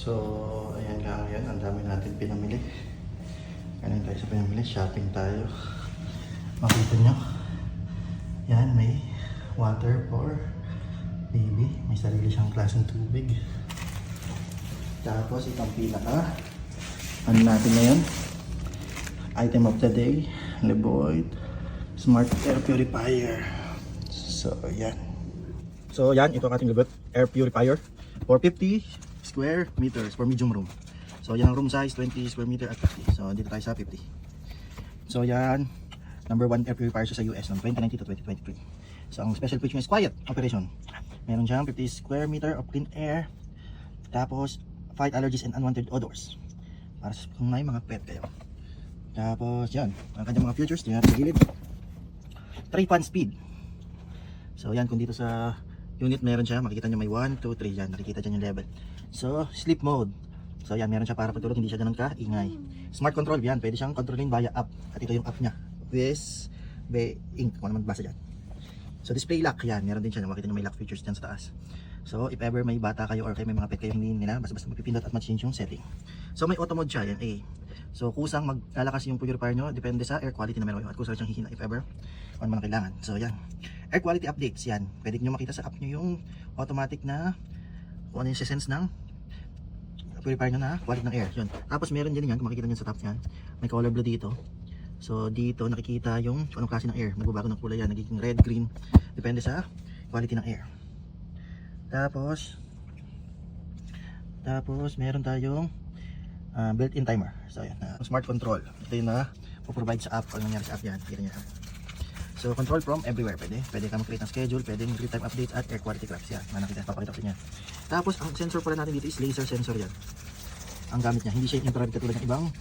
So, ayan nga ngayon, ang dami natin pinamili. Ganun tayo sa pinamili, shopping tayo. Makita nyo, yan, may water for baby. May sarili siyang klaseng tubig. Tapos, itong pinaka, ano natin ngayon, item of the day, Leboid Smart Air Purifier. So, yan. So, yan, ito ang ating Leboid Air Purifier for 50 square meters for medium room. So, yan ang room size, 20 square meter at 50. So, dito tayo sa 50. So, yan, number 1 air purifier siya sa US noong 2019 to 2023. So, ang special feature is quiet operation. Meron siyang 50 square meter of clean air. Tapos, fight allergies and unwanted odors. Para sa kung may mga pet kayo. Tapos, yan, ang kanyang mga features, tingnan natin sa gilid. 3 fan speed. So, yan, kung dito sa unit meron siya, makikita nyo may 1, 2, 3 yan, nakikita dyan yung level. So, sleep mode. So, yan, meron siya para pagtulog, hindi siya ganun ka-ingay. Smart control, yan, pwede siyang controlling via app. At ito yung app niya, Whisbe Inc, kung naman basa dyan. So, display lock, yan, meron din siya, makikita nyo may lock features dyan sa taas. So, if ever may bata kayo or kayo may mga pet kayo, hindi nila, basta mapipindot at ma-change yung setting. So, may auto mode siya, yan, A. So, kusang maglalakas yung purifier nyo, depende sa air quality na meron kayo. At kusang siyang hihina if ever, kung ano man kailangan. So, yan. Air quality updates, yan. Pwede nyo makita sa app nyo yung automatic na kung ano yung sense ng purifier nyo na quality ng air. Yun. Tapos meron din yan, kung makikita nyo sa top yan, may color blue dito. So dito nakikita yung anong klase ng air. Nagbabago ng kulay yan, nagiging red, green. Depende sa quality ng air. Tapos meron tayong built-in timer. So yan, smart control. Ito yung na provide sa app. Pag nangyari sa app yan, kita nyo. So control from everywhere, pwede ka mag-create ng schedule, pwede yung real-time updates at air quality graphs yan. Nakita, papakita ko niya. Tapos ang sensor pala natin dito is laser sensor yan. Ang gamit niya, hindi siya infrared katulad ng ibang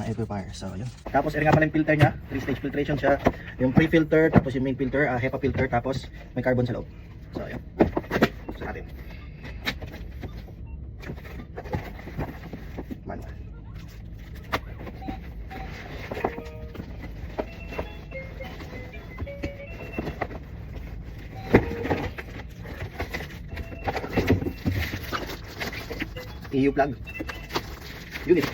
air purifier. So yun. Tapos ito nga pala yung filter niya, 3-stage filtration siya. Yung pre-filter, tapos yung main filter, HEPA filter, tapos may carbon sa loob. So yun. So natin. Manual. EU plug unit.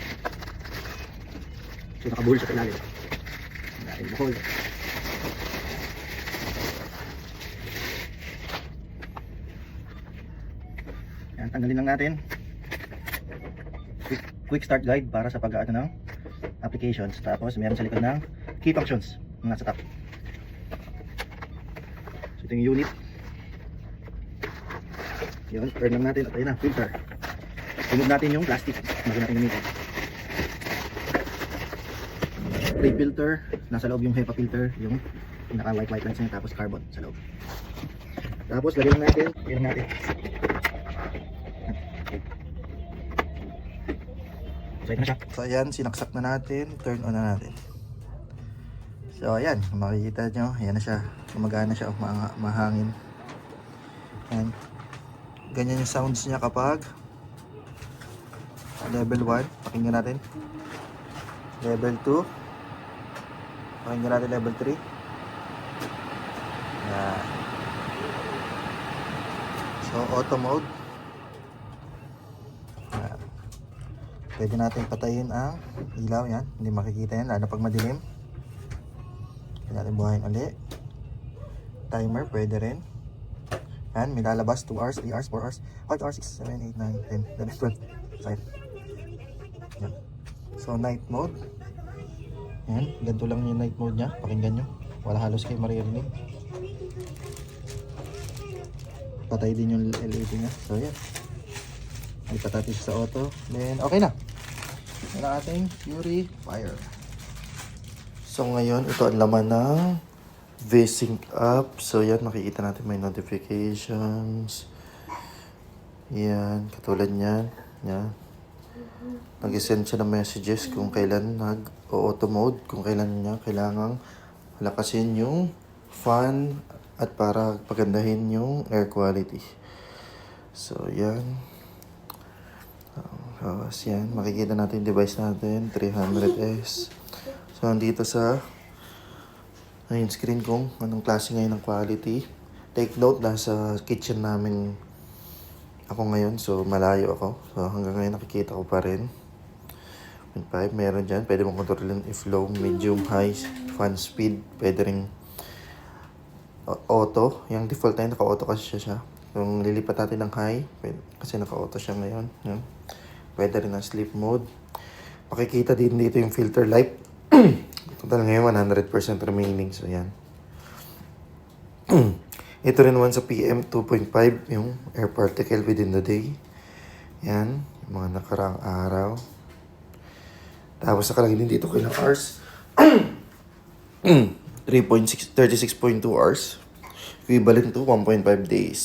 So nakabuhol sa ilalim. Dahil buhol. Yan, tanggalin lang natin. Quick start guide para sa pag-aano ng applications. Tapos meron sa likod ng key functions na nasa top. So ito yung unit. Yun, turn lang natin at ayun na, filter. Remove natin yung plastic bago natin gamitin. Pre-filter, nasa loob yung HEPA filter, yung pinaka white lines niya, tapos carbon sa loob. Tapos lagyan natin, ilang natin. So ito na siya. So ayan, sinaksak na natin, turn on na natin. So ayan, makikita nyo, ayan na siya, gumagana siya, mahangin. Ayan. Ganyan yung sounds niya kapag level 1, pakinggan natin. Level 2, pakinggan natin level 3. Yan. So auto mode. Yan. Pwede natin patayin ang ilaw, yan, hindi makikita yan lalo pag madilim. Pwede natin buhayin ulit. Timer pwede rin. Yan, may lalabas 2 hours, 3 hours, 4 hours, 5 hours, 6, 7, 8, 9, 10, 11, 12. So, yan. So night mode. Yan, ganito lang yung night mode niya. Pakinggan nyo. Wala halos kayo maririnig. Patay din yung LED niya. So yan. Lipat natin siya sa auto. Then okay na. Yan ang ating purifier. So ngayon, ito ang laman ng V-Sync app. So yan, makikita natin may notifications. Yan, katulad niyan. Yan. Nag-send siya ng messages kung kailan nag-auto mode, kung kailan niya kailangang lakasin yung fan at para pagandahin yung air quality. So yan. Yan, makikita natin yung device natin, 300S. So nandito sa yung screen kung anong klase ngayon ng quality. Take note, nasa kitchen namin ako ngayon, so malayo ako. So hanggang ngayon nakikita ko pa rin. 0.5, meron dyan. Pwede mong kontrolin if low, medium, high, fan speed. Pwede rin auto. Yung default na yun, naka-auto kasi siya. Kung lilipat natin ng high, kasi naka-auto siya ngayon. Yan. Pwede rin ng sleep mode. Makikita din dito yung filter light. Total ngayon, 100% remaining. So, yan. Ito rin naman sa PM 2.5, yung air particle within the day. Yan. Yung mga nakaraang araw. Tapos nakalagay din dito kailang hours. 36.2 hours. Equivalent to 1.5 days.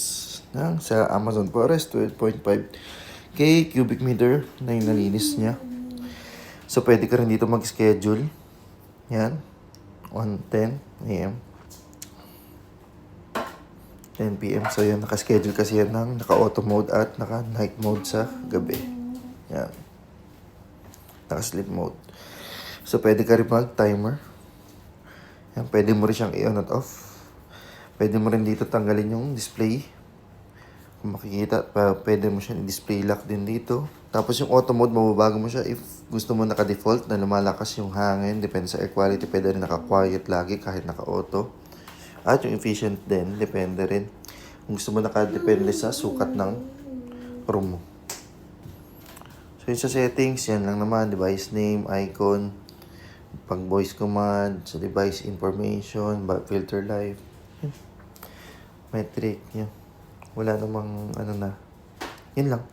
Sa Amazon Forest, 12.5k cubic meter na yung nalinis niya. So, pwede ka rin dito mag-schedule. Yan. 1:10 a.m. 10 p.m. So, yan. Naka-schedule kasi yan ng naka-auto mode at naka-night mode sa gabi. Yan. Naka-sleep mode. So, pwede ka rin mag-timer. Yan. Pwede mo rin siyang i-on at off. Pwede mo rin dito tanggalin yung display. Kung makikita, pwede mo siya i-display lock din dito. Tapos yung auto mode, mababago mo siya if gusto mo naka-default na lumalakas yung hangin. Depende sa air quality, pwede rin naka-quiet lagi kahit naka-auto. At yung efficient din, depende rin. Kung gusto mo naka-depende sa sukat ng room mo. So yun sa settings, yan lang naman. Device name, icon, pag voice command, sa device information, filter live. Metric, yan. Wala namang ano na. Yun lang.